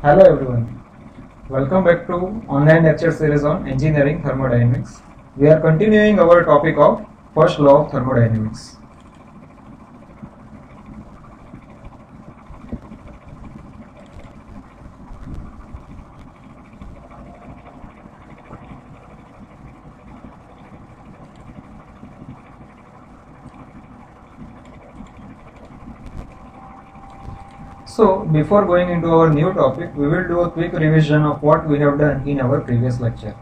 Hello everyone, welcome back to online lecture series on engineering thermodynamics. We are continuing our topic of first law of thermodynamics. So before going into our new topic, we will do a quick revision of what we have done in our previous lecture.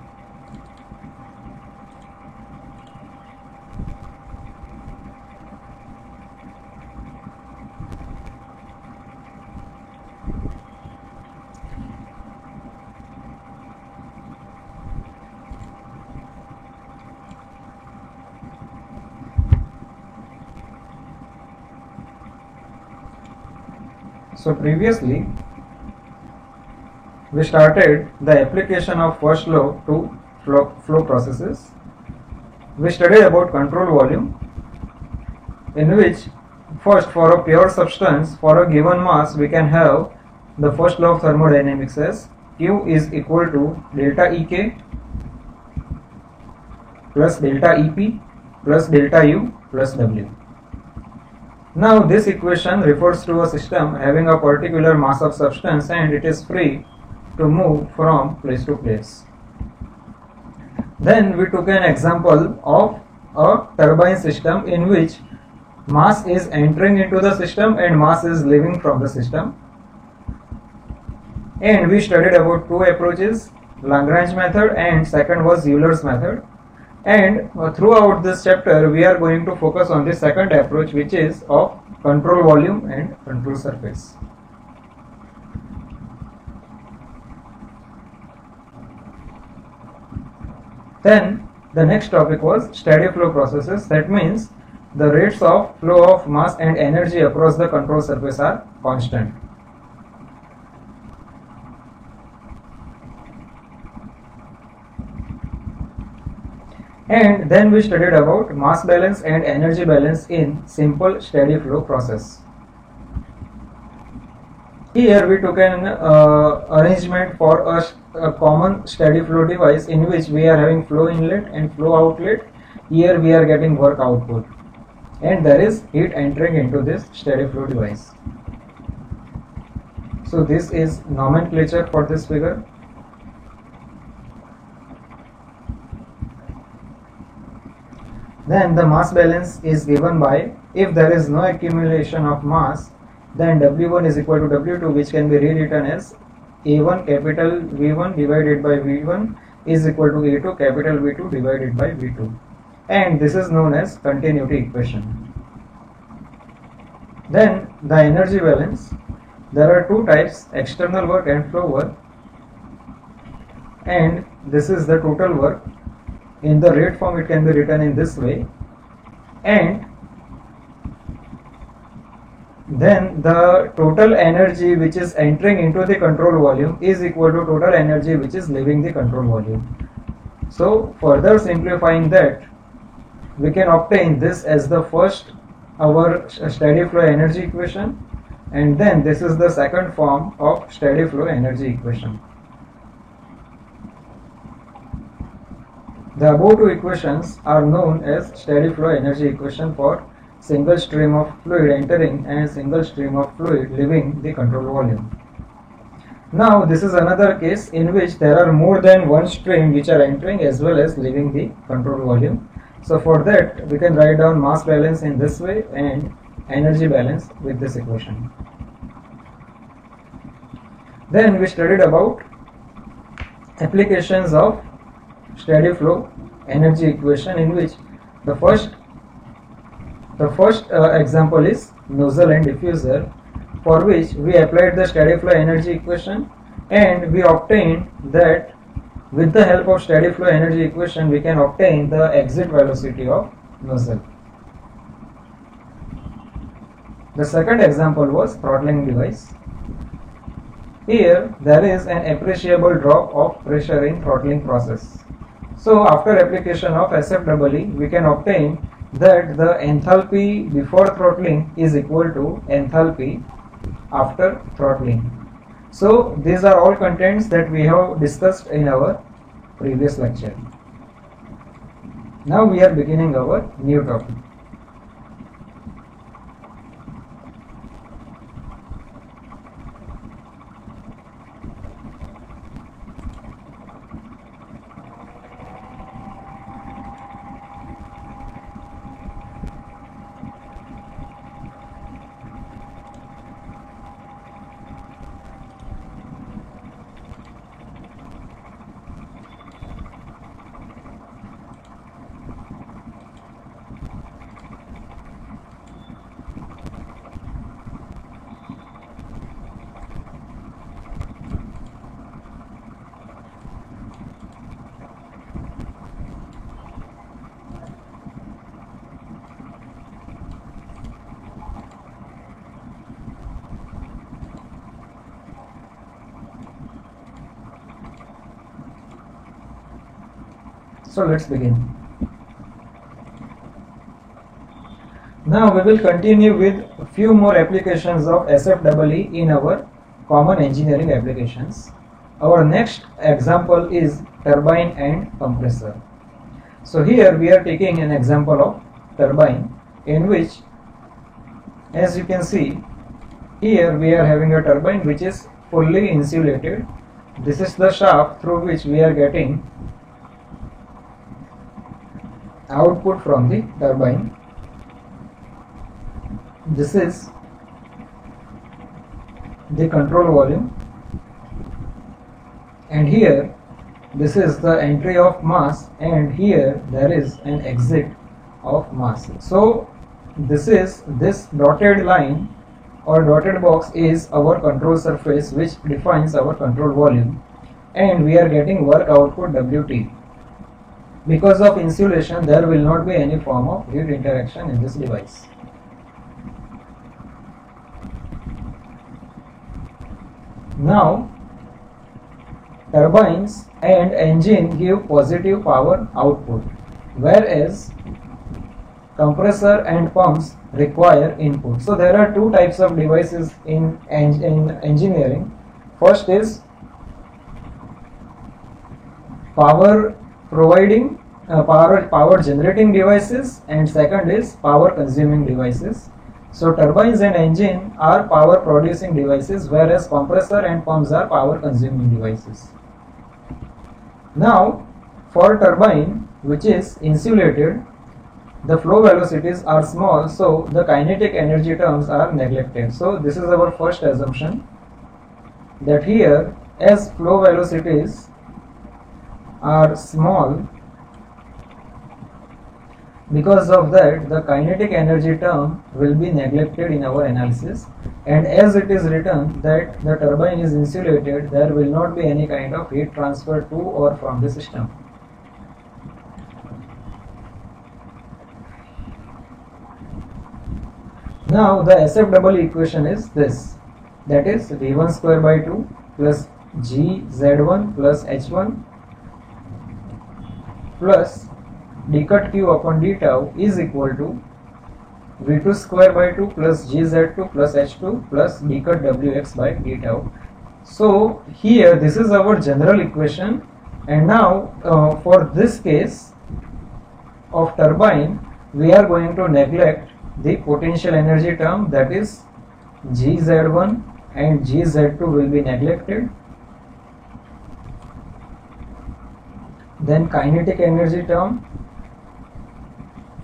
So previously we started the application of first law to flow processes. We studied about control volume, in which first for a pure substance for a given mass we can have the first law of thermodynamics as Q is equal to delta Ek plus delta Ep plus delta U plus W. Now this equation refers to a system having a particular mass of substance and it is free to move from place to place. Then we took an example of a turbine system in which mass is entering into the system and mass is leaving from the system. And we studied about two approaches, Lagrange method and second was Euler's method. And throughout this chapter we are going to focus on the second approach, which is of control volume and control surface. Then the next topic was steady flow processes. That means the rates of flow of mass and energy across the control surface are constant. And then we studied about mass balance and energy balance in simple steady flow process. Here we took an arrangement for a common steady flow device in which we are having flow inlet and flow outlet. Here we are getting work output and there is heat entering into this steady flow device. So this is nomenclature for this figure. Then the mass balance is given by, if there is no accumulation of mass, then W1 is equal to W2, which can be rewritten as A1 capital V1 divided by V1 is equal to A2 capital V2 divided by V2. And this is known as continuity equation. Then the energy balance. There are two types, external work and flow work. And this is the total work. In the rate form it can be written in this way, and then the total energy which is entering into the control volume is equal to total energy which is leaving the control volume. So further simplifying that, we can obtain this as the first our steady flow energy equation, and then this is the second form of steady flow energy equation. The above two equations are known as steady flow energy equation for single stream of fluid entering and single stream of fluid leaving the control volume. Now this is another case in which there are more than one stream which are entering as well as leaving the control volume. So for that we can write down mass balance in this way and energy balance with this equation. Then we studied about applications of steady flow energy equation, in which the first example is nozzle and diffuser, for which we applied the steady flow energy equation and we obtained that with the help of steady flow energy equation we can obtain the exit velocity of nozzle. The second example was throttling device. Here there is an appreciable drop of pressure in throttling process. So after application of SFEE, we can obtain that the enthalpy before throttling is equal to enthalpy after throttling. So these are all contents that we have discussed in our previous lecture. Now we are beginning our new topic. So let's begin. Now we will continue with a few more applications of SFEE in our common engineering applications. Our next example is turbine and compressor. So here we are taking an example of turbine, in which, as you can see, here we are having a turbine which is fully insulated. This is the shaft through which we are getting output from the turbine. This is the control volume, and here this is the entry of mass, and here there is an exit of mass. So this dotted line or dotted box is our control surface, which defines our control volume, and we are getting work output WT. Because of insulation, there will not be any form of heat interaction in this device. Now, turbines and engine give positive power output, whereas compressor and pumps require input. So there are two types of devices in engineering. First is power providing power generating devices, and second is power consuming devices. So turbines and engine are power producing devices, whereas compressor and pumps are power consuming devices. Now for turbine, which is insulated, the flow velocities are small, so the kinetic energy terms are neglected. So this is our first assumption, that here, as flow velocities are small, because of that the kinetic energy term will be neglected in our analysis, and as it is written that the turbine is insulated, there will not be any kind of heat transfer to or from the system. Now the SFEE equation is this, that is V1 square by 2 plus GZ1 plus H1 plus d cut q upon d tau is equal to V2 square by 2 plus GZ2 plus H2 plus d cut Wx by d tau. So here this is our general equation, and now for this case of turbine, we are going to neglect the potential energy term, that is GZ1 and GZ2 will be neglected. Then kinetic energy term,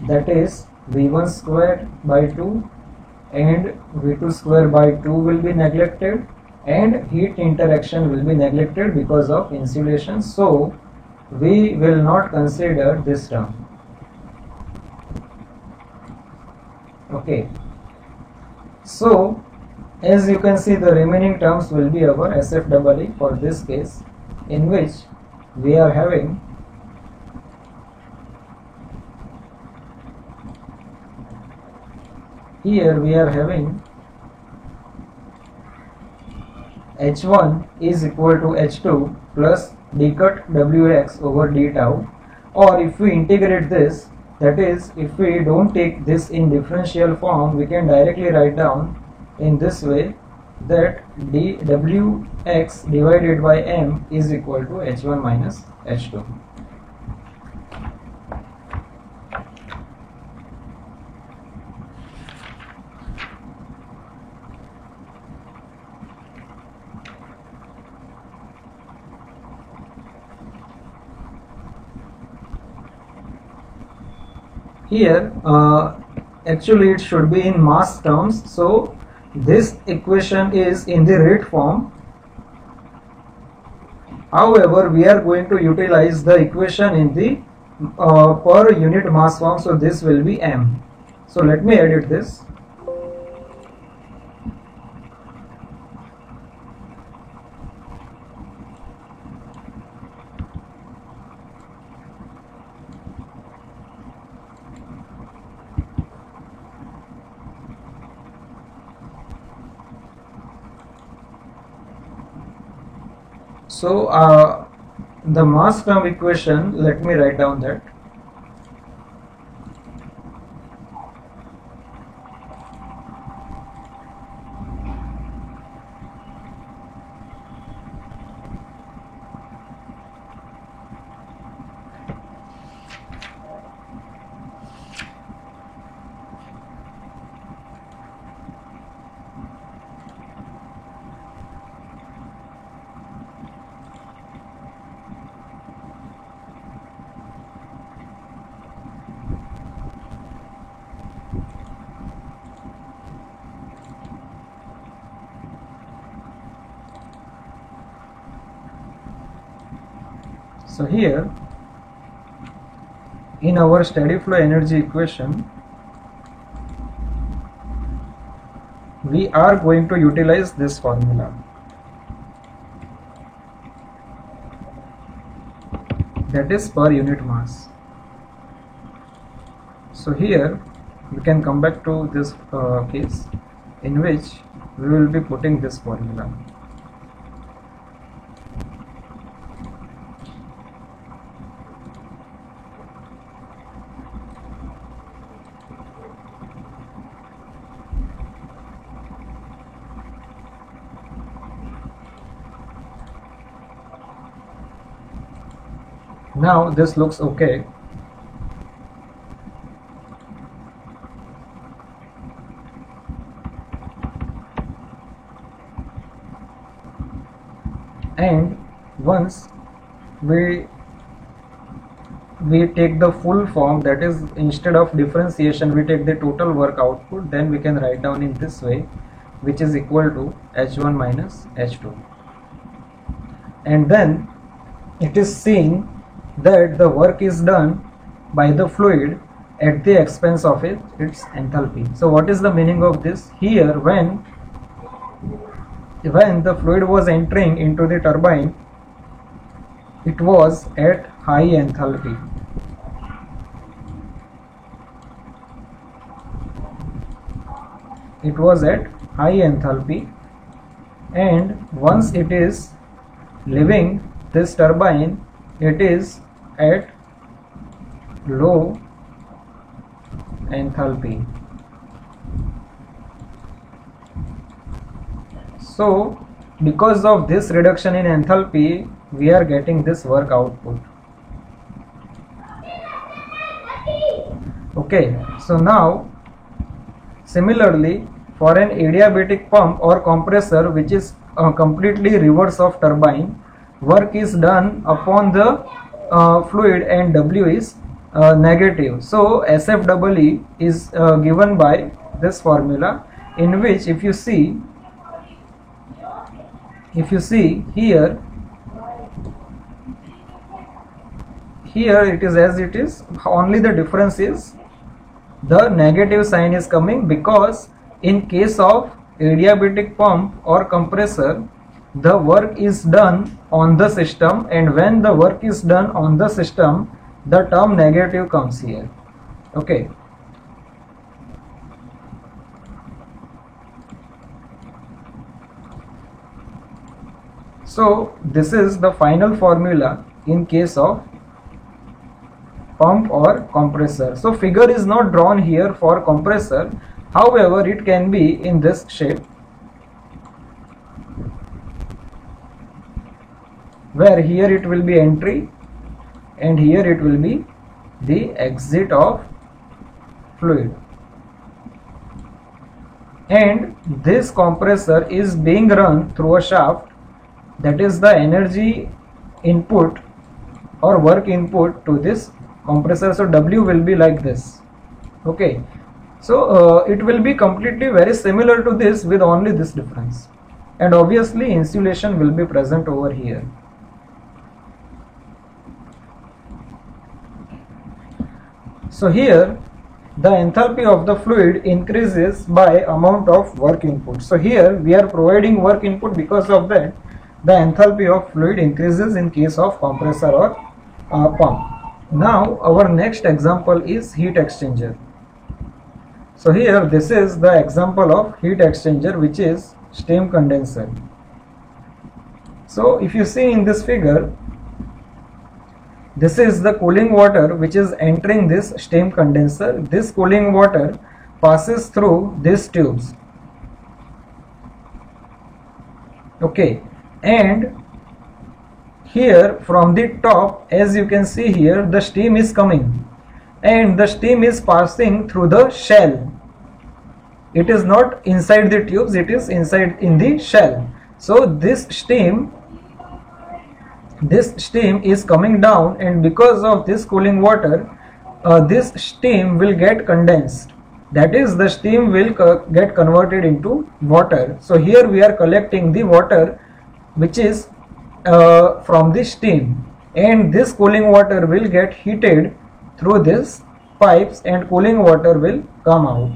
that is V1 square by 2 and V2 square by 2 will be neglected, and heat interaction will be neglected because of insulation, so we will not consider this term. Okay, so as you can see, the remaining terms will be our SFEE for this case, in which we are having here we are having H1 is equal to H2 plus d cut Wx over d tau, or if we integrate this, that is if we don't take this in differential form, we can directly write down in this way, that dWx divided by m is equal to h1 minus h2. Here actually it should be in mass terms, so this equation is in the rate form. However, we are going to utilize the equation in the per unit mass form, so this will be m. So let me edit this. So the mass term equation, let me write down that. So here in our steady flow energy equation, we are going to utilize this formula, that is per unit mass. So here we can come back to this case in which we will be putting this formula. Now this looks okay. And once we take the full form, that is instead of differentiation we take the total work output, then we can write down in this way, which is equal to h1 minus h2. And then it is seen that the work is done by the fluid at the expense of its enthalpy. So what is the meaning of this? Here when the fluid was entering into the turbine, it was at high enthalpy. It was at high enthalpy, and once it is leaving this turbine, it is at low enthalpy. So because of this reduction in enthalpy, we are getting this work output. Okay, so now similarly for an adiabatic pump or compressor which is completely reverse of turbine, work is done upon the fluid and W is negative. So SFEE is given by this formula, in which if you see here it is as it is, only the difference is the negative sign is coming, because in case of adiabatic pump or compressor, the work is done on the system, and when the work is done on the system, the term negative comes here. Okay. So this is the final formula in case of pump or compressor. So figure is not drawn here for compressor, however it can be in this shape. where here it will be entry and here it will be the exit of fluid. And this compressor is being run through a shaft, that is the energy input or work input to this compressor. So W will be like this. Okay, so it will be completely very similar to this with only this difference, and obviously insulation will be present over here. So here the enthalpy of the fluid increases by amount of work input. So here we are providing work input, because of that the enthalpy of fluid increases in case of compressor or pump. Now our next example is heat exchanger. So here this is the example of heat exchanger, which is steam condenser. So if you see in this figure, this is the cooling water which is entering this steam condenser. This cooling water passes through these tubes. Okay, and here from the top, as you can see here, the steam is coming and the steam is passing through the shell. It is not inside the tubes, it is inside in the shell. So this steam is coming down, and because of this cooling water, this steam will get condensed. That is, the steam will get converted into water. So here we are collecting the water which is from the steam, and this cooling water will get heated through these pipes and cooling water will come out.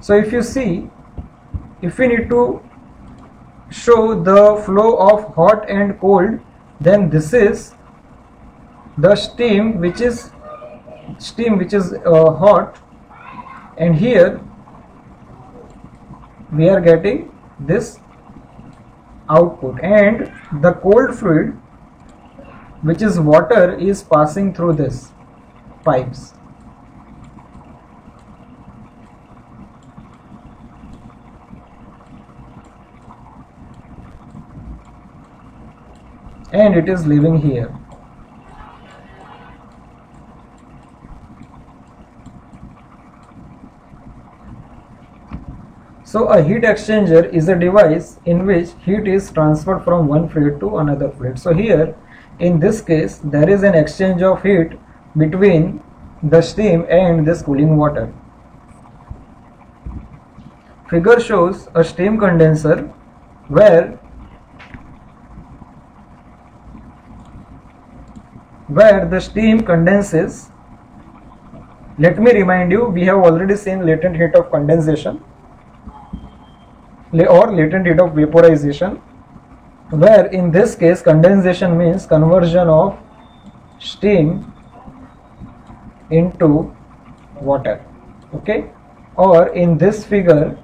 So if you see, if we need to show the flow of hot and cold, then this is the steam which is hot, and here we are getting this output, and the cold fluid, which is water, is passing through this pipes. And it is leaving here. So a heat exchanger is a device in which heat is transferred from one fluid to another fluid. So here in this case there is an exchange of heat between the steam and this cooling water. Figure shows a steam condenser where the steam condenses. Let me remind you, we have already seen latent heat of condensation or latent heat of vaporization, where in this case condensation means conversion of steam into water. Okay, or in this figure,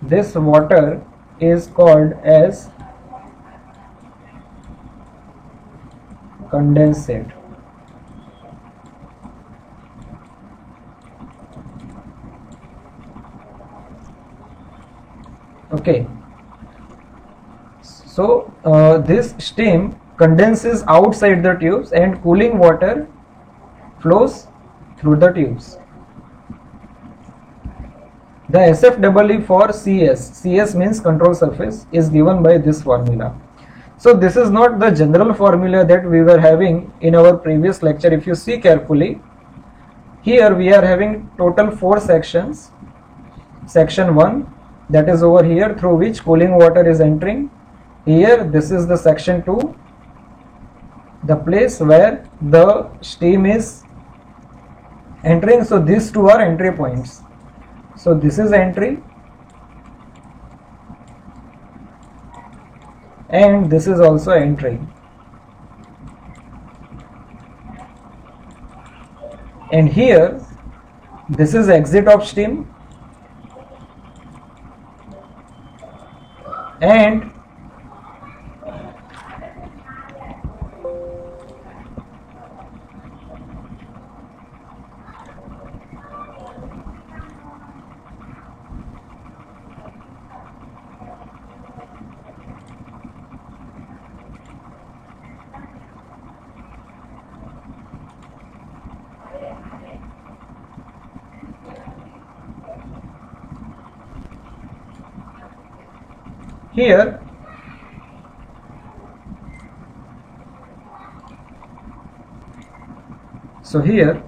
this water is called as condensate. Okay, so this steam condenses outside the tubes and cooling water flows through the tubes. The SFEE for CS means control surface, is given by this formula. So this is not the general formula that we were having in our previous lecture. If you see carefully, here we are having total 4 sections. Section 1, that is over here, through which cooling water is entering. Here this is the section 2, the place where the steam is entering. So these two are entry points. So this is entry and this is also entry, and here this is exit of steam, and here so here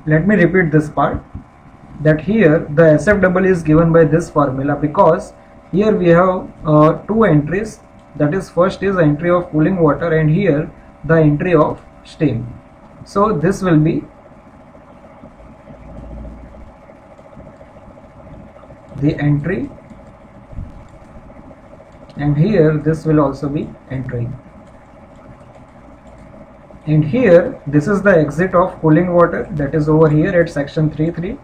let me repeat this part, that here the SFW is given by this formula, because here we have two entries, that is first is entry of cooling water and here the entry of steam. So this will be the entry and here this will also be entry, and here this is the exit of cooling water, that is over here at section 3.3.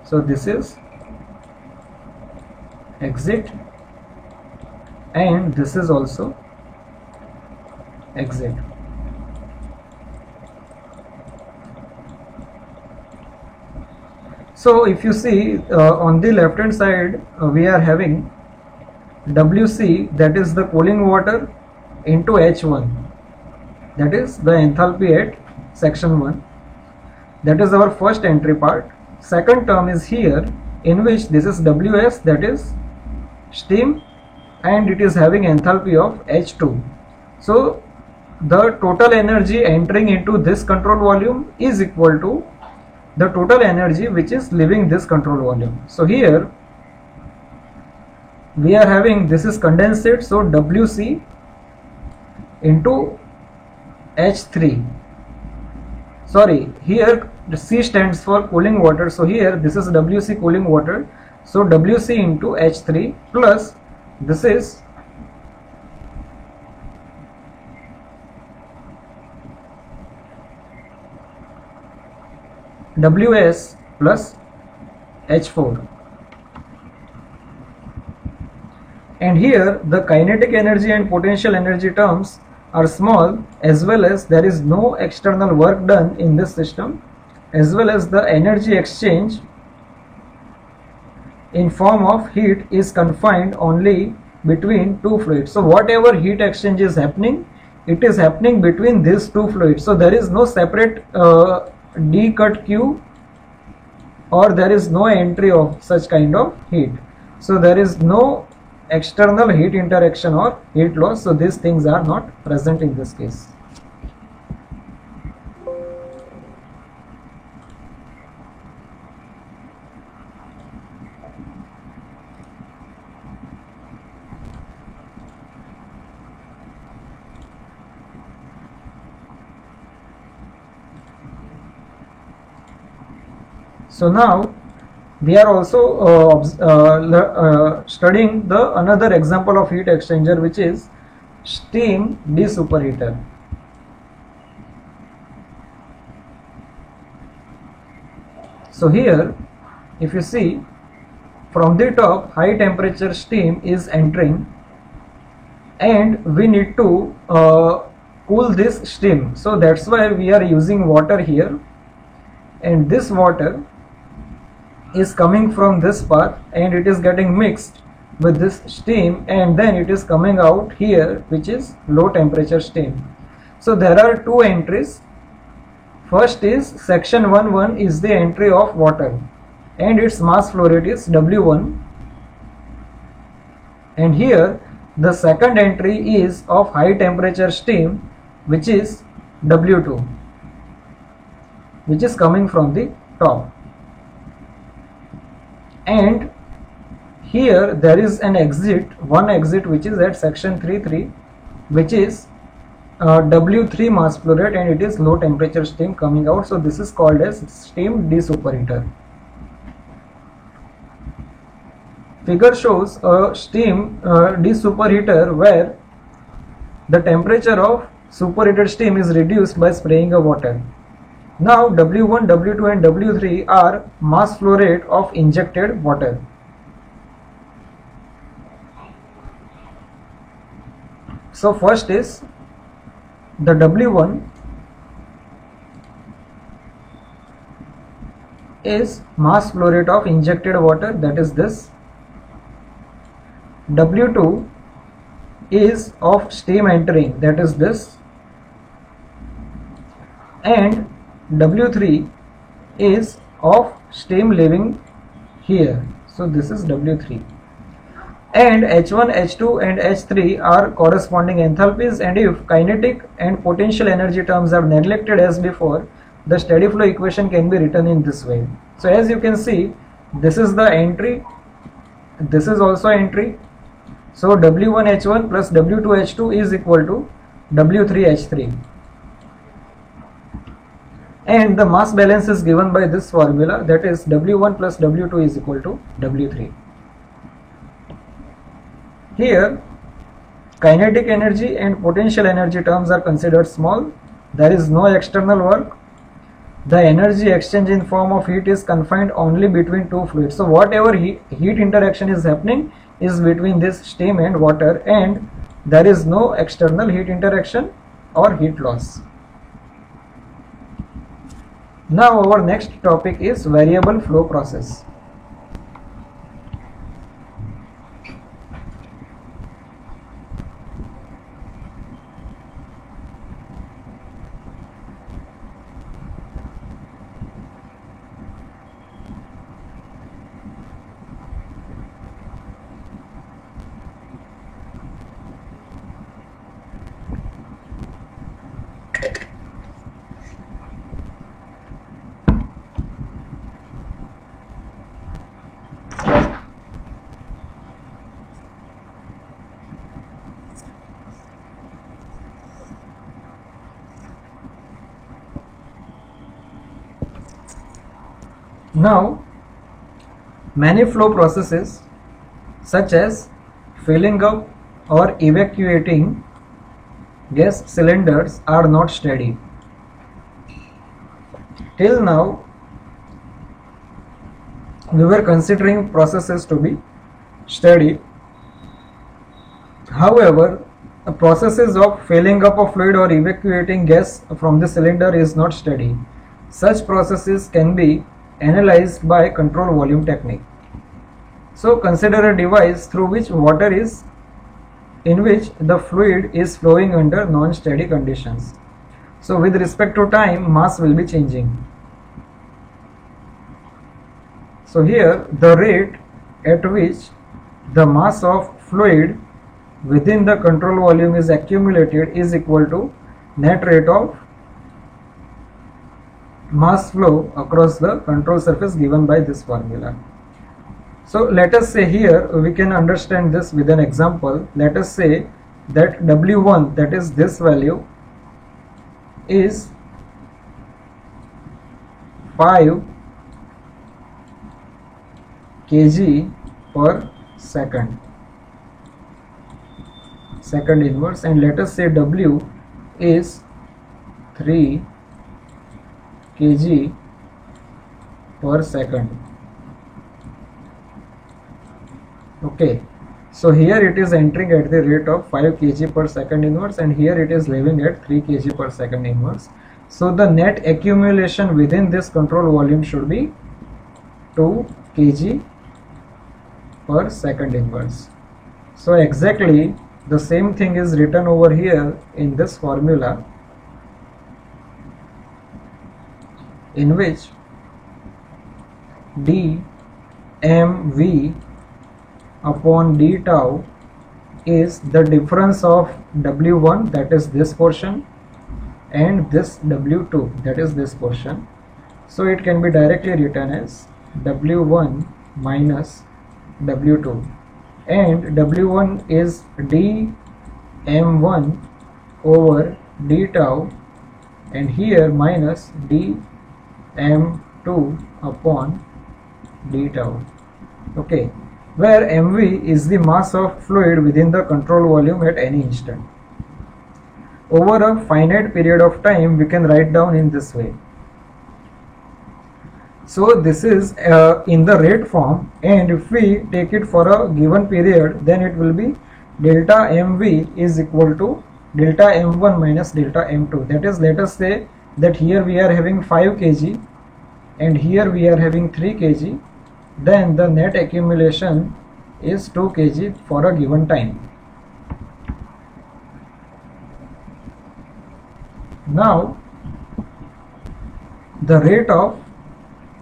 So this is exit and this is also exit. So if you see on the left hand side we are having WC, that is the cooling water, into H1, that is the enthalpy at section 1. That is our first entry part. Second term is here, in which this is WS, that is steam, and it is having enthalpy of H2. So the total energy entering into this control volume is equal to the total energy which is leaving this control volume. So here we are having, this is condensate, so WC into H3. Sorry, here the C stands for cooling water, so here this is WC cooling water, so WC into H3 plus this is WS plus H4. And here the kinetic energy and potential energy terms are small, as well as there is no external work done in this system, as well as the energy exchange in form of heat is confined only between two fluids. So whatever heat exchange is happening, it is happening between these two fluids. So there is no separate D cut Q, or there is no entry of such kind of heat. So there is no external heat interaction or heat loss, so these things are not present in this case. So now we are also studying the another example of heat exchanger, which is steam desuperheater. So here if you see, from the top high temperature steam is entering and we need to cool this steam, so that's why we are using water here, and this water is coming from this path and it is getting mixed with this steam, and then it is coming out here, which is low temperature steam. So there are two entries. First is section 1.1 is the entry of water and its mass flow rate is W1, and here the second entry is of high temperature steam, which is W2, which is coming from the top. And here there is an exit, one exit, which is at section 3.3, which is W3 mass flow rate, and it is low temperature steam coming out. So this is called as steam desuperheater. Figure shows a steam desuperheater where the temperature of superheated steam is reduced by spraying a water. Now W1, W2 and W3 are mass flow rate of injected water. So first is the W1 is mass flow rate of injected water, that is this. W2 is of steam entering, that is this, and W3 is of steam leaving here, so this is W3. And H1, H2 and H3 are corresponding enthalpies, and if kinetic and potential energy terms are neglected as before, the steady flow equation can be written in this way. So as you can see, this is the entry, this is also entry. So W1H1 plus W2H2 is equal to W3H3. And the mass balance is given by this formula, that is W1 plus W2 is equal to W3. Here, kinetic energy and potential energy terms are considered small. There is no external work. The energy exchange in form of heat is confined only between two fluids. So whatever heat interaction is happening is between this steam and water, and there is no external heat interaction or heat loss. Now our next topic is variable flow process. Now, many flow processes such as filling up or evacuating gas cylinders are not steady. Till now, we were considering processes to be steady. However, the processes of filling up a fluid or evacuating gas from the cylinder is not steady. Such processes can be analyzed by control volume technique. So consider a device through which water is in which the fluid is flowing under non-steady conditions. So with respect to time, mass will be changing. So here the rate at which the mass of fluid within the control volume is accumulated is equal to net rate of mass flow across the control surface given by this formula. So let us say here we can understand this with an example. Let us say that W1, that is this value, is 5 kg per second inverse, and let us say W is 3 kg per second. Okay, so here it is entering at the rate of 5 kg per second inverse, and here it is leaving at 3 kg per second inverse. So the net accumulation within this control volume should be 2 kg per second inverse. So exactly the same thing is written over here in this formula, in which dmv upon d tau is the difference of W1, that is this portion, and this W2, that is this portion. So it can be directly written as W1 minus W2, and W1 is dm1 over d tau, and here minus dm2 upon d tau. Okay, where mv is the mass of fluid within the control volume at any instant. Over a finite period of time, we can write down in this way. So this is in the rate form, and if we take it for a given period, then it will be delta mv is equal to delta m1 minus delta m2. That is, let us say that here we are having 5 kg and here we are having 3 kg, then the net accumulation is 2 kg for a given time. Now the rate of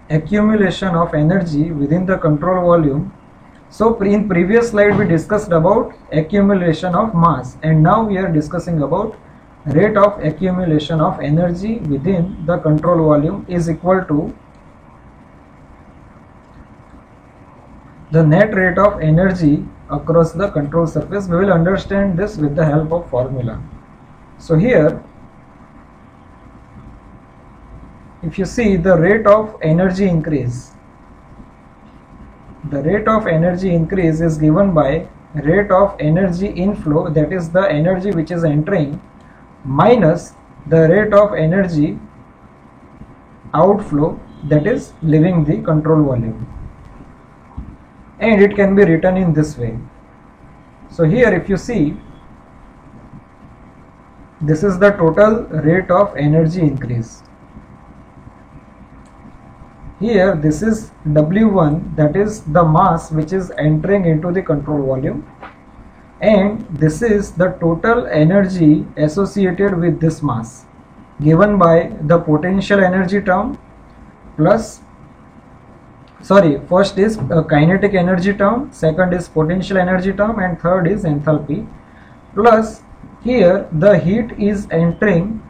accumulation of energy within the control volume. So in previous slide we discussed about accumulation of mass, and now we are discussing about rate of accumulation of energy within the control volume is equal to the net rate of energy across the control surface. We will understand this with the help of formula. So here, if you see the rate of energy increase, the rate of energy increase is given by rate of energy inflow, that is the energy which is entering, minus the rate of energy outflow, that is leaving the control volume. And it can be written in this way. So here if you see, this is the total rate of energy increase. Here this is W1, that is the mass which is entering into the control volume, and this is the total energy associated with this mass given by the potential energy term plus, first is kinetic energy term, second is potential energy term, and third is enthalpy, plus here the heat is entering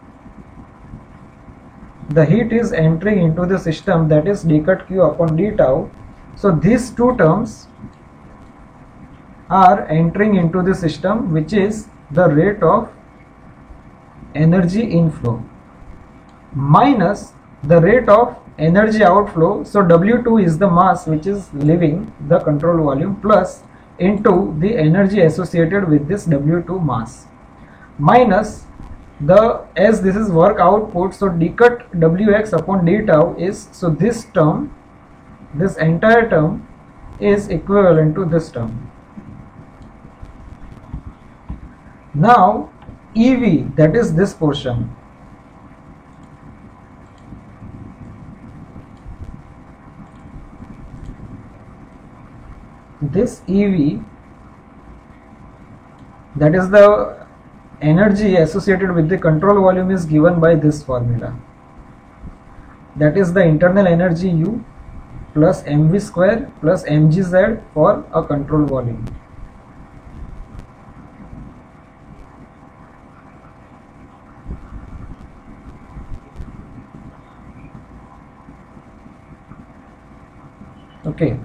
into the system, that is d cut q upon d tau. So these two terms are entering into the system, which is the rate of energy inflow minus the rate of energy outflow. So W2 is the mass which is leaving the control volume, plus into the energy associated with this W2 mass, minus the, as this is work output, so d cut Wx upon d tau is, so this term, this entire term is equivalent to this term. Now EV, that is this portion, this EV, that is the energy associated with the control volume, is given by this formula, that is the internal energy U plus mv square plus mgz for a control volume. Okay,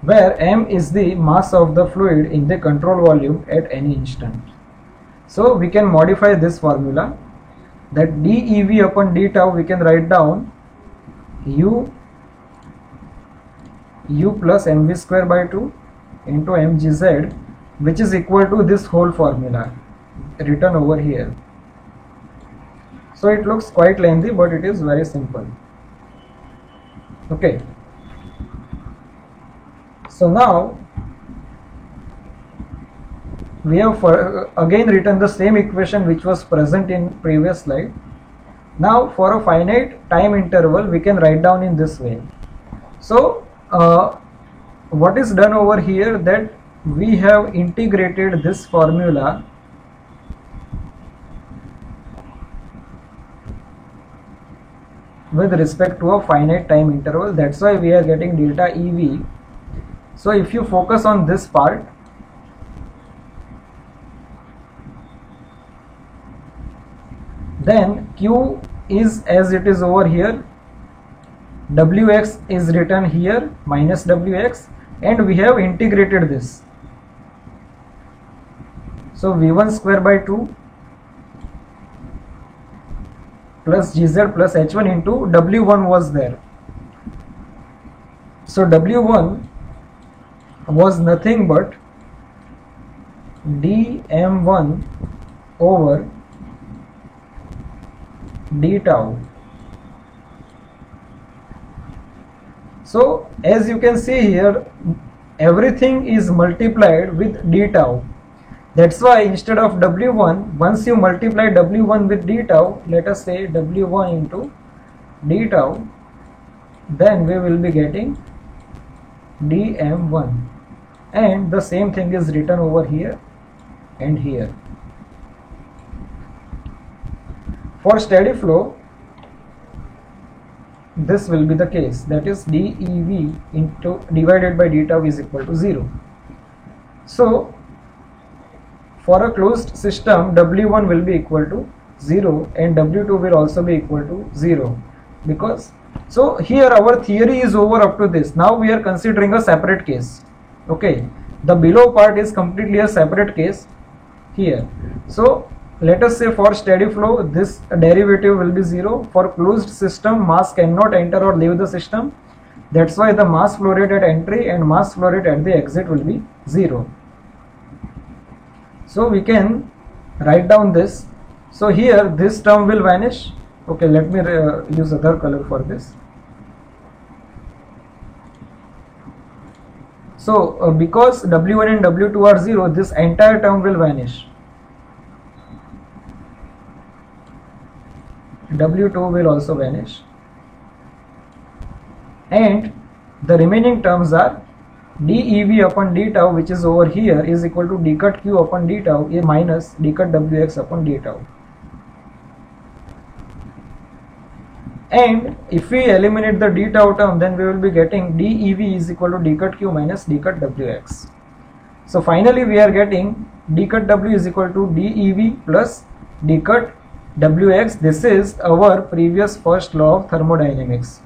where m is the mass of the fluid in the control volume at any instant. So we can modify this formula, that dEV upon d tau we can write down U plus mv square by 2 into mgz, which is equal to this whole formula written over here. So it looks quite lengthy, but it is very simple. Okay. So now we have again written the same equation which was present in previous slide. Now for a finite time interval we can write down in this way. So what is done over here, that we have integrated this formula with respect to a finite time interval. That's why we are getting delta EV. So if you focus on this part, then Q is as it is over here, Wx is written here minus Wx, and we have integrated this. So V1 square by 2 plus Gz plus H1 into W1 was there. So W1 was nothing but dm1 over d tau. So as you can see here, everything is multiplied with d tau. That's why instead of W1, once you multiply W1 with d tau, let us say W1 into d tau, then we will be getting dm1, and the same thing is written over here and here. For steady flow, this will be the case, that is dEV into divided by d tau is equal to 0. So for a closed system, W1 will be equal to 0 and W2 will also be equal to 0, because so here our theory is over up to this. Now we are considering a separate case. Okay, the below part is completely a separate case here. So let us say for steady flow, this derivative will be 0. For closed system, mass cannot enter or leave the system. That's why the mass flow rate at entry and mass flow rate at the exit will be 0. So we can write down this. So here this term will vanish. Okay, let me use other color for this. So because W1 and W2 are 0, this entire term will vanish. W2 will also vanish, and the remaining terms are dEV upon d tau, which is over here, is equal to d cut q upon d tau minus d cut wx upon d tau. And if we eliminate the d tau term, then we will be getting dEV is equal to d cut q minus d cut wx. So finally we are getting d cut w is equal to dEV plus d cut wx. This is our previous first law of thermodynamics.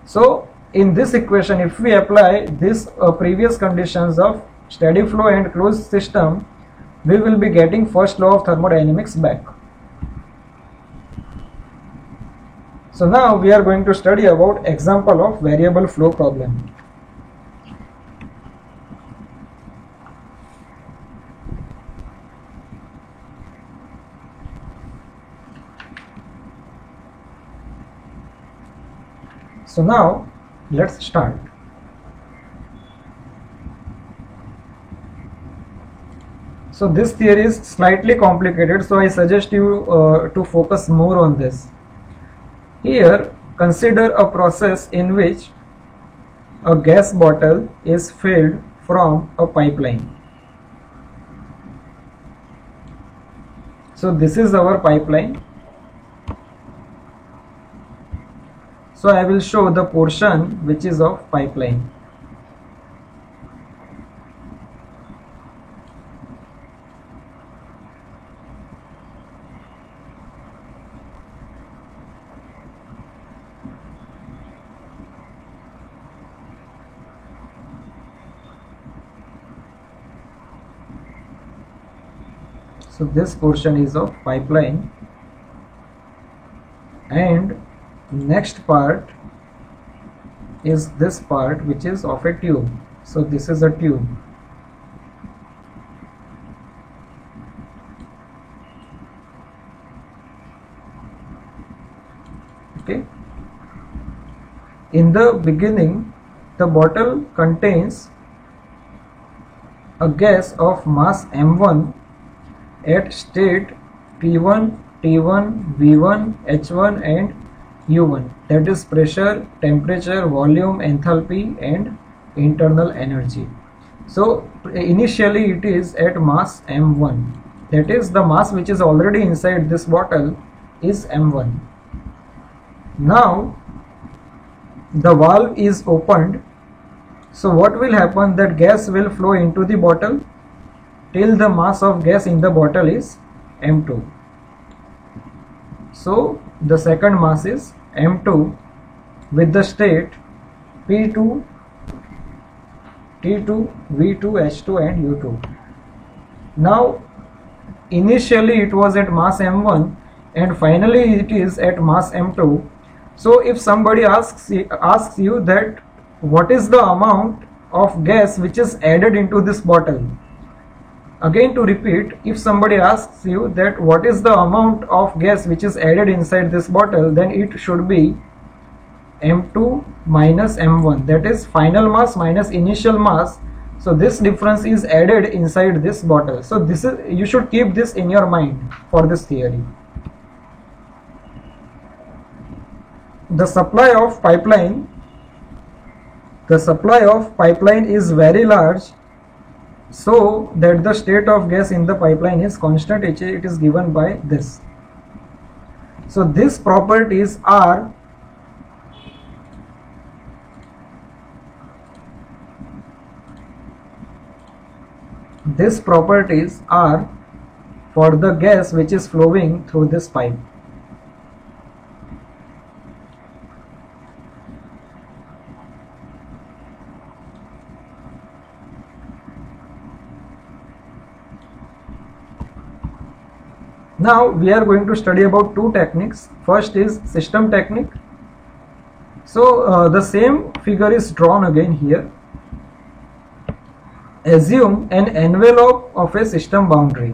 So in this equation, if we apply this previous conditions of steady flow and closed system, we will be getting first law of thermodynamics back. So now we are going to study about example of variable flow problem. So now let's start. So this theory is slightly complicated, so I suggest you to focus more on this. Here consider a process in which a gas bottle is filled from a pipeline. So this is our pipeline. So I will show the portion which is of pipeline. So this portion is of pipeline, and next part is this part which is of a tube. So this is a tube. Okay. In the beginning, the bottle contains a gas of mass m1 at state P1, T1, V1, H1 and U1, that is pressure, temperature, volume, enthalpy and internal energy. So initially it is at mass m1, that is the mass which is already inside this bottle is m1. Now the valve is opened. So what will happen, that gas will flow into the bottle till the mass of gas in the bottle is m2. So the second mass is m2 with the state P2, T2, V2, H2 and U2. Now initially it was at mass m1 and finally it is at mass m2. So if somebody asks you that what is the amount of gas which is added into this bottle, again to repeat, if somebody asks you that what is the amount of gas which is added inside this bottle, then it should be m2 minus m1, that is final mass minus initial mass. So this difference is added inside this bottle. So this is, you should keep this in your mind for this theory. The supply of pipeline is very large, so that the state of gas in the pipeline is constant. It is given by this. So these properties are for the gas which is flowing through this pipe. Now we are going to study about two techniques. First is system technique. So the same figure is drawn again here. Assume an envelope of a system boundary.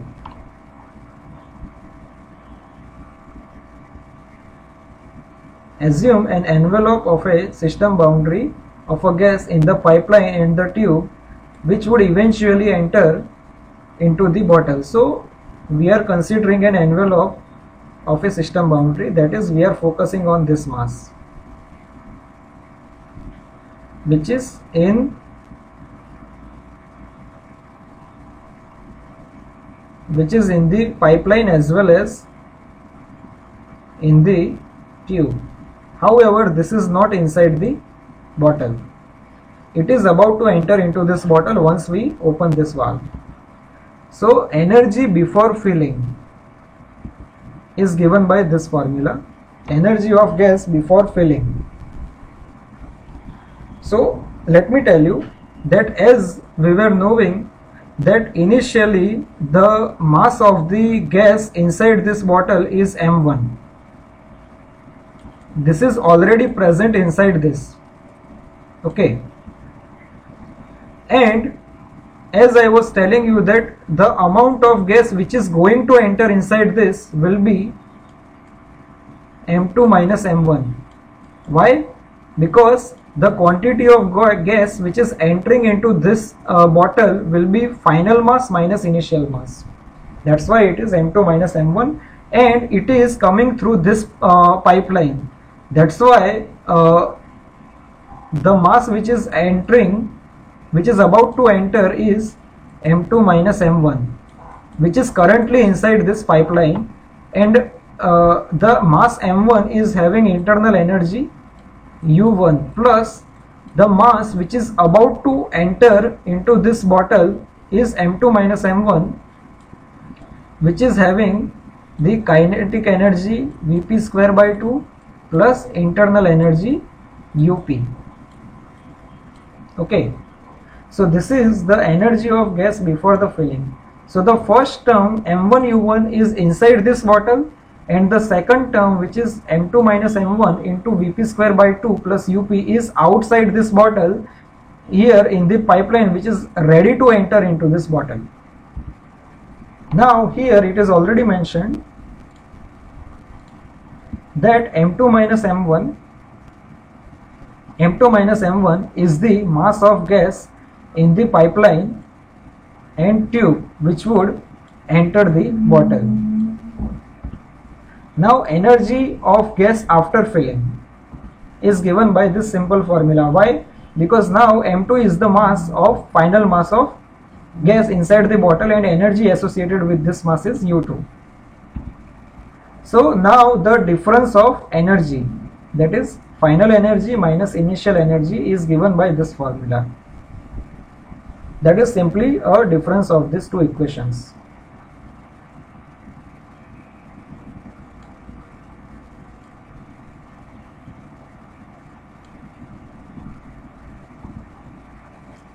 Assume an envelope of a system boundary of a gas in the pipeline and the tube, which would eventually enter into the bottle. So we are considering an envelope of a system boundary, that is, we are focusing on this mass which is in the pipeline as well as in the tube. However, this is not inside the bottle. It is about to enter into this bottle once we open this valve. So energy before filling is given by this formula, energy of gas before filling. So let me tell you that as we were knowing that initially the mass of the gas inside this bottle is m1. This is already present inside this, okay, and as I was telling you that the amount of gas which is going to enter inside this will be m2 minus m1. Why? Because the quantity of gas which is entering into this bottle will be final mass minus initial mass. That's why it is m2 minus m1, and it is coming through this pipeline. That's why the mass which is entering, which is about to enter, is m2 minus m1, which is currently inside this pipeline, and the mass m1 is having internal energy u1 plus the mass which is about to enter into this bottle is m2 minus m1, which is having the kinetic energy Vp square by 2 plus internal energy up. Okay, so this is the energy of gas before the filling. So the first term m1u1 is inside this bottle, and the second term, which is m2 minus m1 into Vp square by 2 plus up, is outside this bottle here in the pipeline, which is ready to enter into this bottle. Now here it is already mentioned that m2 minus m1 is the mass of gas in the pipeline and tube which would enter the bottle. Now energy of gas after filling is given by this simple formula. Why? Because now m2 is the mass of final mass of gas inside the bottle, and energy associated with this mass is u2. So now the difference of energy, that is final energy minus initial energy, is given by this formula. That is simply a difference of these two equations.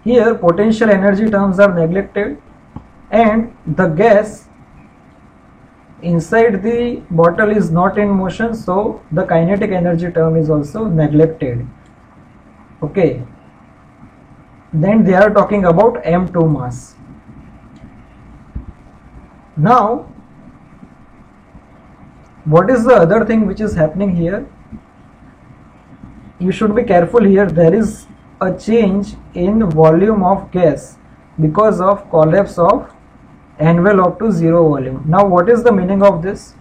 Here potential energy terms are neglected, and the gas inside the bottle is not in motion, so the kinetic energy term is also neglected. Okay, then they are talking about m2 mass. Now what is the other thing which is happening here? You should be careful here. There is a change in volume of gas because of collapse of envelope to zero volume. Now what is the meaning of this?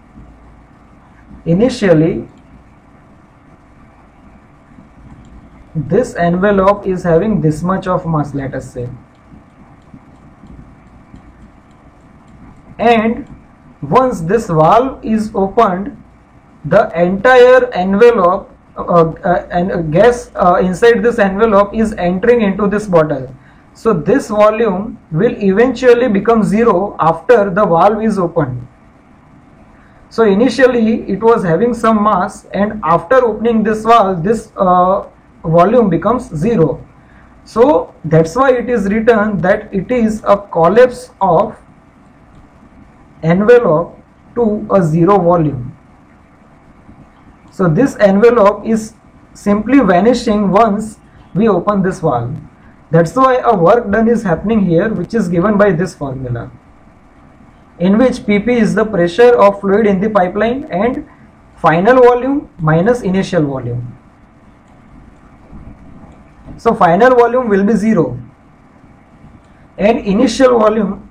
Initially this envelope is having this much of mass, let us say, and once this valve is opened, the entire envelope and gas inside this envelope is entering into this bottle. So this volume will eventually become zero after the valve is opened. So initially it was having some mass, and after opening this valve, this volume becomes zero. So that's why it is written that it is a collapse of envelope to a zero volume. So this envelope is simply vanishing once we open this valve. That's why a work done is happening here, which is given by this formula, in which Pp is the pressure of fluid in the pipeline and final volume minus initial volume. So final volume will be zero and initial volume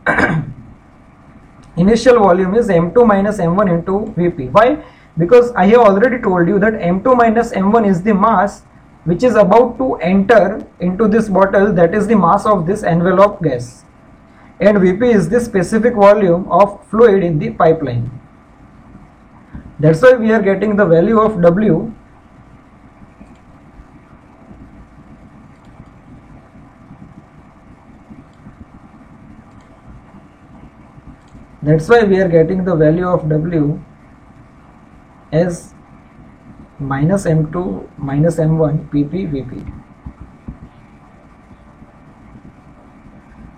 initial volume is M2 minus M1 into Vp. Why? Because I have already told you that M2 minus M1 is the mass which is about to enter into this bottle, that is the mass of this envelope gas, and Vp is the specific volume of fluid in the pipeline. That's why we are getting the value of W as minus M2 minus M1 Pp Vp.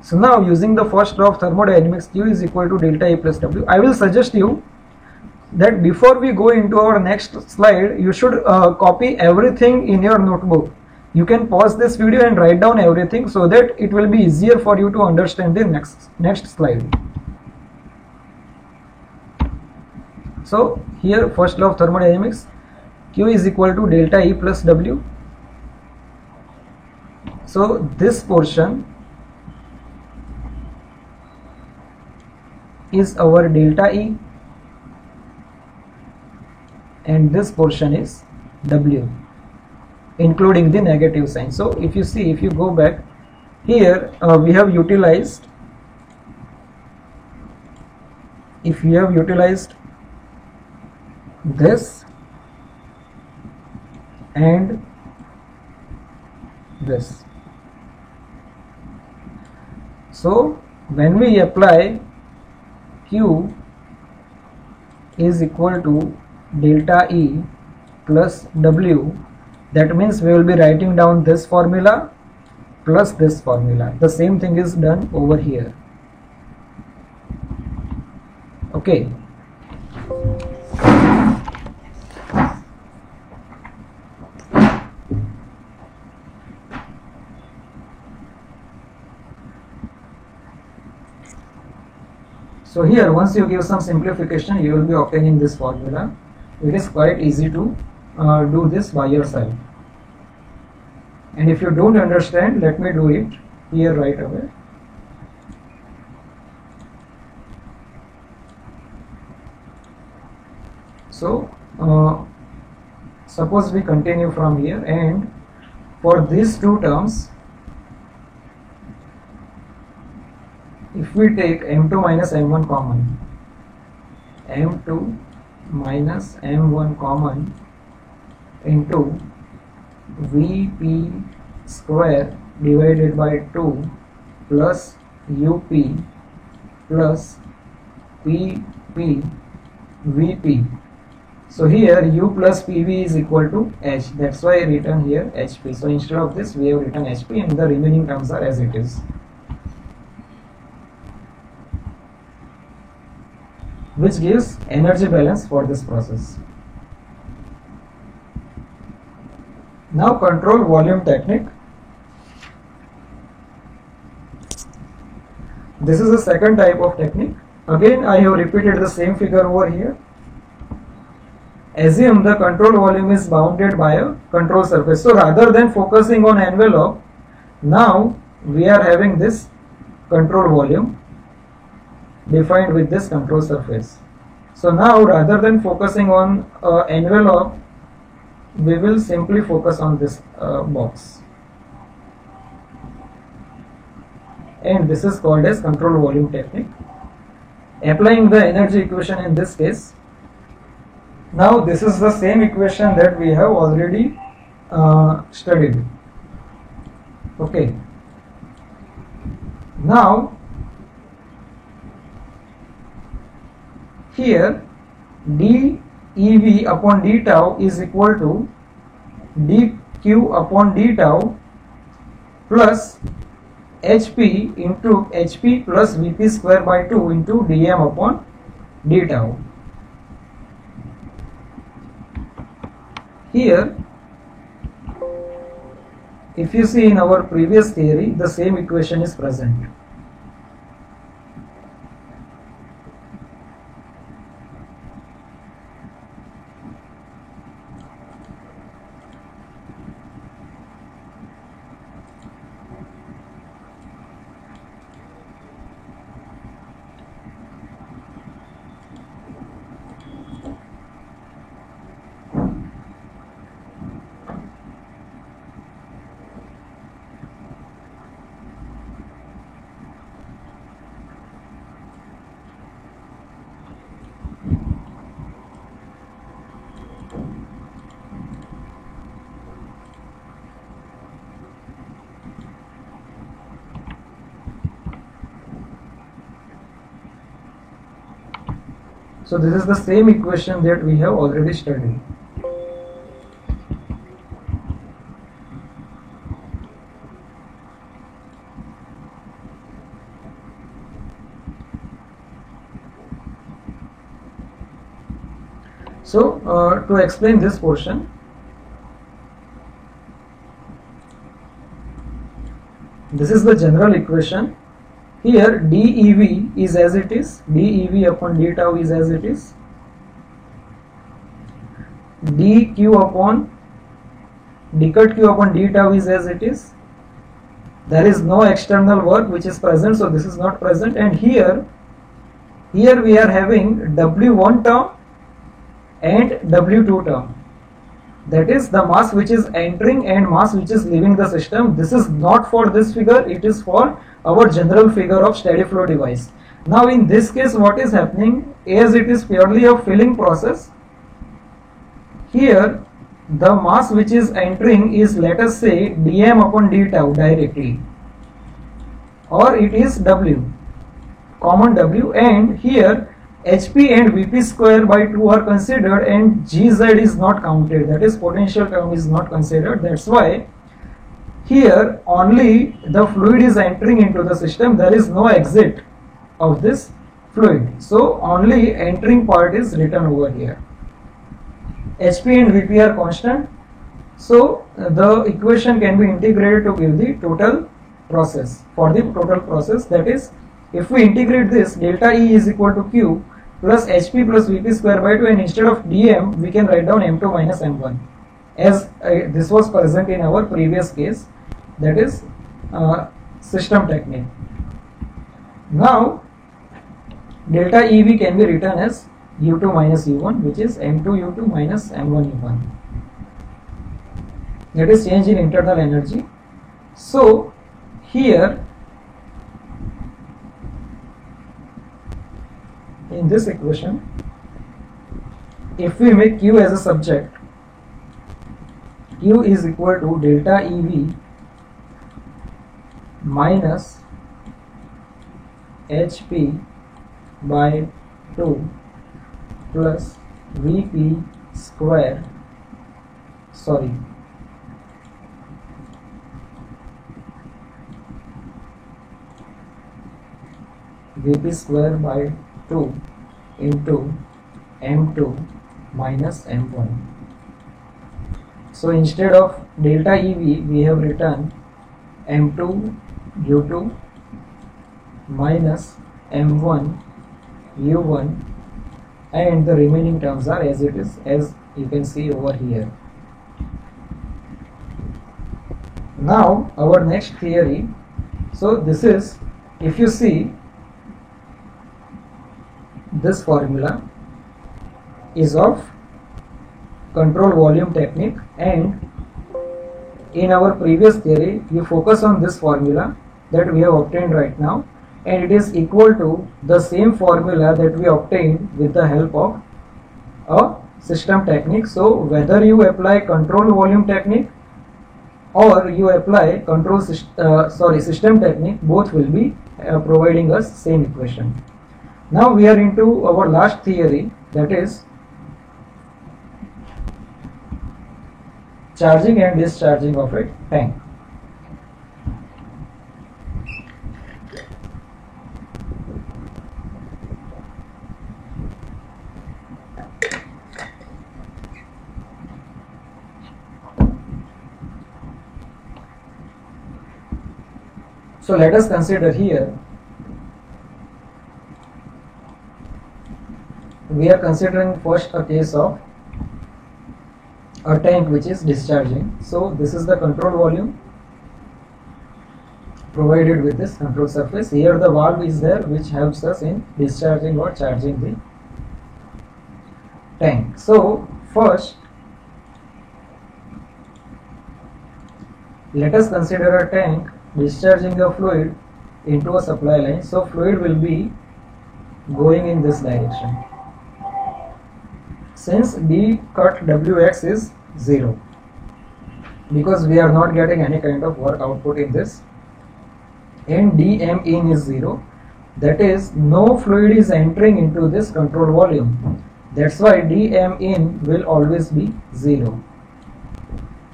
So now, using the first law of thermodynamics, Q is equal to delta E plus W, I will suggest you that before we go into our next slide, you should copy everything in your notebook. You can pause this video and write down everything so that it will be easier for you to understand the next slide. So here, first law of thermodynamics, Q is equal to delta E plus W. So this portion is our delta E and this portion is W, including the negative sign. So if you see, if you go back here, we have utilized, if you have utilized this and this, so when we apply Q is equal to delta E plus W, that means we will be writing down this formula plus this formula. The same thing is done over here. Okay. So here, once you give some simplification, you will be obtaining this formula. It is quite easy to do this by yourself. And if you don't understand, let me do it here right away. So suppose we continue from here, and for these two terms, if we take M2 minus M1 common, M2 minus M1 common into Vp square divided by 2 plus Up plus Pp Vp. So here U plus Pv is equal to H. That's why I written here Hp. So instead of this, we have written Hp, and the remaining terms are as it is, which gives energy balance for this process. Now control volume technique. This is the second type of technique. Again, I have repeated the same figure over here. Assume the control volume is bounded by a control surface. So rather than focusing on envelope, now we are having this control volume defined with this control surface. So now, rather than focusing on envelope, we will simply focus on this box, and this is called as control volume technique. Applying the energy equation in this case, Now this is the same equation that we have already studied. Okay. Now here dEV upon d tau is equal to dQ upon d tau plus HP into HP plus Vp square by 2 into dm upon d tau. Here, if you see in our previous theory, the same equation is present. So this is the same equation that we have already studied. So to explain this portion, this is the general equation. Here dEV is as it is, dEV upon d tau is as it is, dQ upon d cut Q upon d tau is as it is. There is no external work which is present, so this is not present. And here we are having W1 term and W2 term. That is the mass which is entering and mass which is leaving the system. This is not for this figure, it is for our general figure of steady flow device. Now in this case what is happening, as it is purely a filling process, here the mass which is entering is, let us say, dm upon d tau directly, or it is W, common W, and here HP and Vp square by 2 are considered and Gz is not counted, that is potential term is not considered. That's why here only the fluid is entering into the system, there is no exit of this fluid, so only entering part is written over here. HP and Vp are constant, so the equation can be integrated to give the total process. For the total process, that is, if we integrate this, delta E is equal to Q plus HP plus Vp square by 2, and instead of dm we can write down m2 minus m1 as this was present in our previous case, that is system technique. Now delta EV can be written as U2 minus U1, which is m2 U2 minus m1 U1, that is change in internal energy. So here in this equation, if we make Q as a subject, Q is equal to delta EV minus HP by 2 plus Vp square, Vp square by 2 into m2 minus m1. So instead of delta EV we have written m2 U2 minus m1 U1, and the remaining terms are as it is, as you can see over here. Now our next theory, so this is, if you see, this formula is of control volume technique, and in our previous theory you focus on this formula that we have obtained right now, and it is equal to the same formula that we obtained with the help of a system technique. So whether you apply control volume technique or you apply system technique, both will be providing us same equation. Now we are into our last theory, that is charging and discharging of a tank. So let us consider here, we are considering first a case of a tank which is discharging. So this is the control volume provided with this control surface. Here the valve is there which helps us in discharging or charging the tank. So first let us consider a tank discharging the fluid into a supply line. So fluid will be going in this direction. Since d cut Wx is 0, because we are not getting any kind of work output in this, and dm in is 0, that is no fluid is entering into this control volume. That's why dm in will always be 0.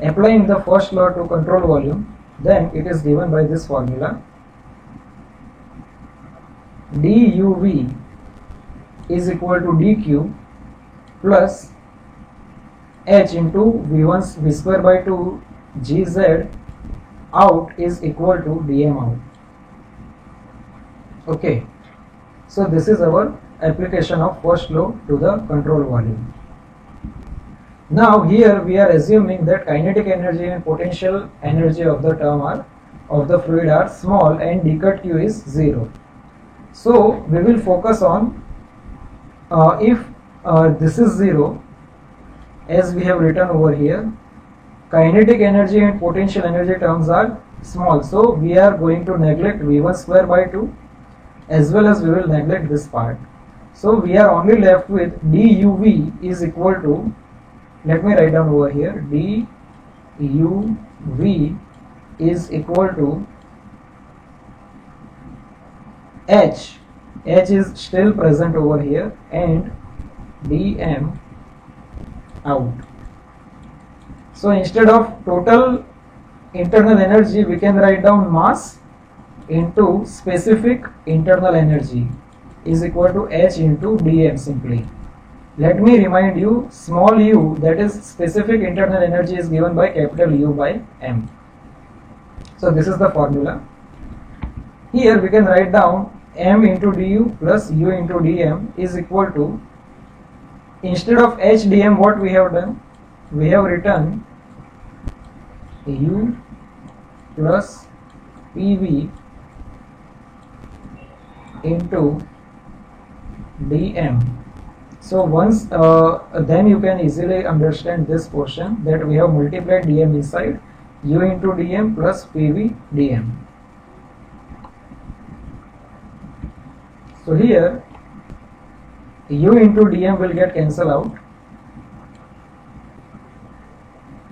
Applying the first law to control volume, then it is given by this formula: duv is equal to dq plus h into v1 v square by 2 gz out is equal to dm out. Okay, so this is our application of first law to the control volume. Now here we are assuming that kinetic energy and potential energy of the fluid are small and d cut q is 0. So we will focus on if this is 0, as we have written over here, kinetic energy and potential energy terms are small, so we are going to neglect v1 square by 2, as well as we will neglect this part. So we are only left with duv is equal to, let me write down over here, duv is equal to h is still present over here, and dm out. So instead of total internal energy, we can write down mass into specific internal energy is equal to h into dm simply. Let me remind you, small u, that is specific internal energy, is given by capital U by m. So this is the formula. Here we can write down m into du plus u into dm is equal to, instead of h dm, what we have done? We have written u plus pv into dm. So once then you can easily understand this portion, that we have multiplied dm inside, u into dm plus pv dm. So here u into dm will get cancelled out,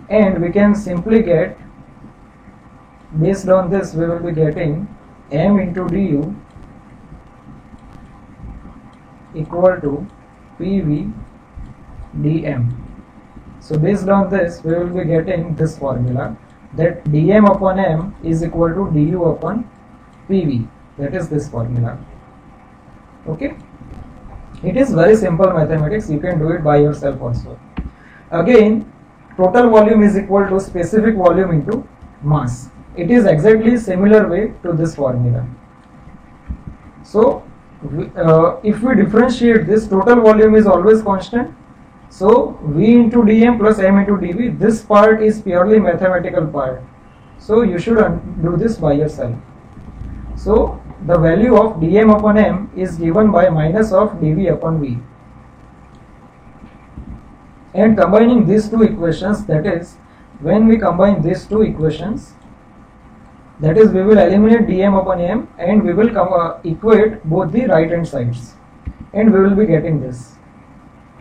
and we can simply get, based on this we will be getting m into du equal to pv dm. So based on this we will be getting this formula, that dm upon m is equal to du upon pv, that is this formula. Okay, it is very simple mathematics, you can do it by yourself also. Again, total volume is equal to specific volume into mass. It is exactly similar way to this formula. So if we differentiate this, total volume is always constant, so v into dm plus m into dv, this part is purely mathematical part, so you should do this by yourself. So the value of dm upon m is given by minus of dv upon v, and combining these two equations, that is, when we combine these two equations, that is, we will eliminate dm upon m and we will equate both the right hand sides, and we will be getting this.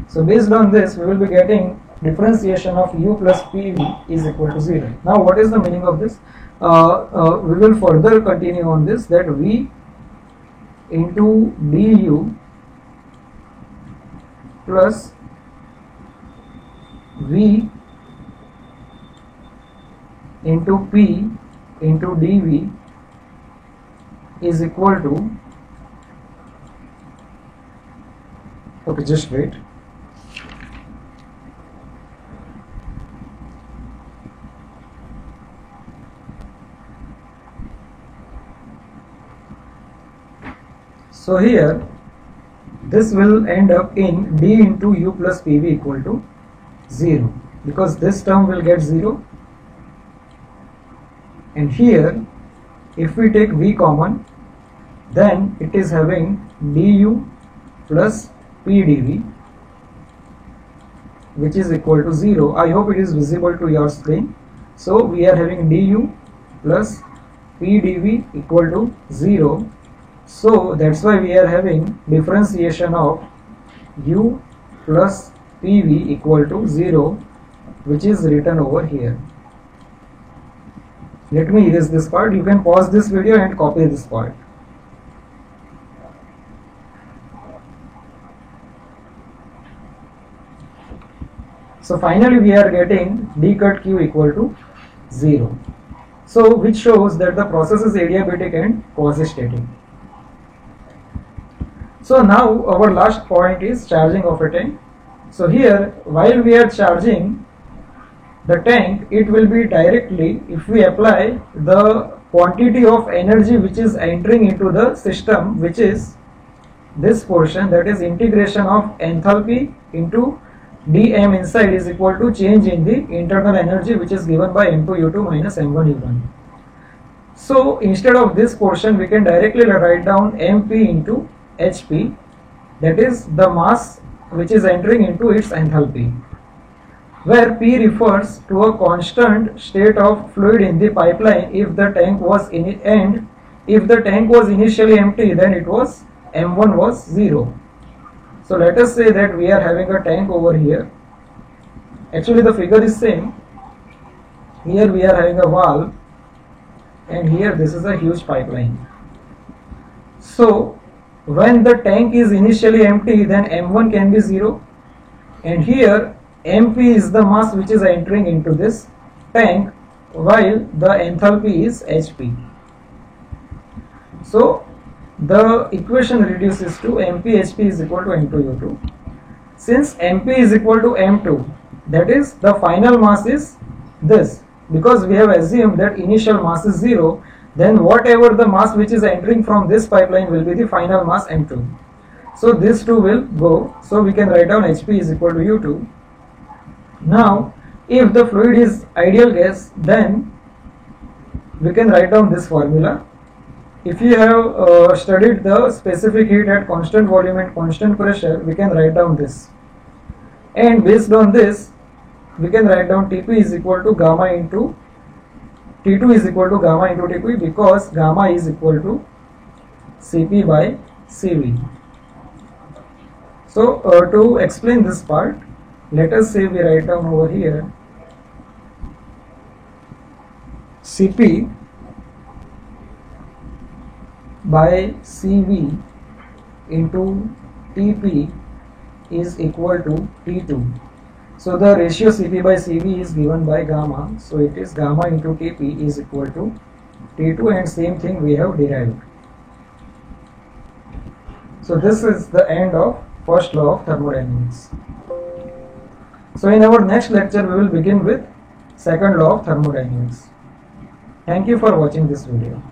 So based on this, we will be getting differentiation of u plus PV is equal to 0. Now what is the meaning of this? We will further continue on this, that V into du plus V into P into dV is equal to, okay, just wait. So here this will end up in d into u plus PV equal to 0, because this term will get 0, and here if we take V common, then it is having du plus PdV, which is equal to 0. I hope it is visible to your screen. So we are having du plus PdV equal to 0. So that's why we are having differentiation of u plus PV equal to 0, which is written over here. Let me erase this part. You can pause this video and copy this part. So finally we are getting d cut q equal to 0. So which shows that the process is adiabatic and quasi-static. So now our last point is charging of a tank. So here, while we are charging the tank, it will be directly, if we apply the quantity of energy which is entering into the system, which is this portion, that is integration of enthalpy into dm inside is equal to change in the internal energy, which is given by m2u2 minus m1u1. So instead of this portion, we can directly write down mp into hp, that is the mass which is entering into its enthalpy, where P refers to a constant state of fluid in the pipeline if the tank was if the tank was initially empty, then it was M1 was 0. So let us say that we are having a tank over here. Actually the figure is same. Here we are having a valve, and here this is a huge pipeline. So when the tank is initially empty, then M1 can be 0, and here MP is the mass which is entering into this tank, while the enthalpy is HP. So the equation reduces to MP HP is equal to M2U2. Since MP is equal to M2, that is the final mass is this, because we have assumed that initial mass is 0, then whatever the mass which is entering from this pipeline will be the final mass M2. So this 2 will go, so we can write down HP is equal to U2. Now if the fluid is ideal gas, then we can write down this formula. If you have studied the specific heat at constant volume and constant pressure, we can write down this, and based on this we can write down Tp is equal to gamma into T2 is equal to gamma into Tp, because gamma is equal to Cp by Cv. So to explain this part, let us say we write down over here Cp by Cv into Tp is equal to T2. So the ratio Cp by Cv is given by gamma, so it is gamma into Tp is equal to T2, and same thing we have derived. So this is the end of first law of thermodynamics. So in our next lecture we will begin with second law of thermodynamics. Thank you for watching this video.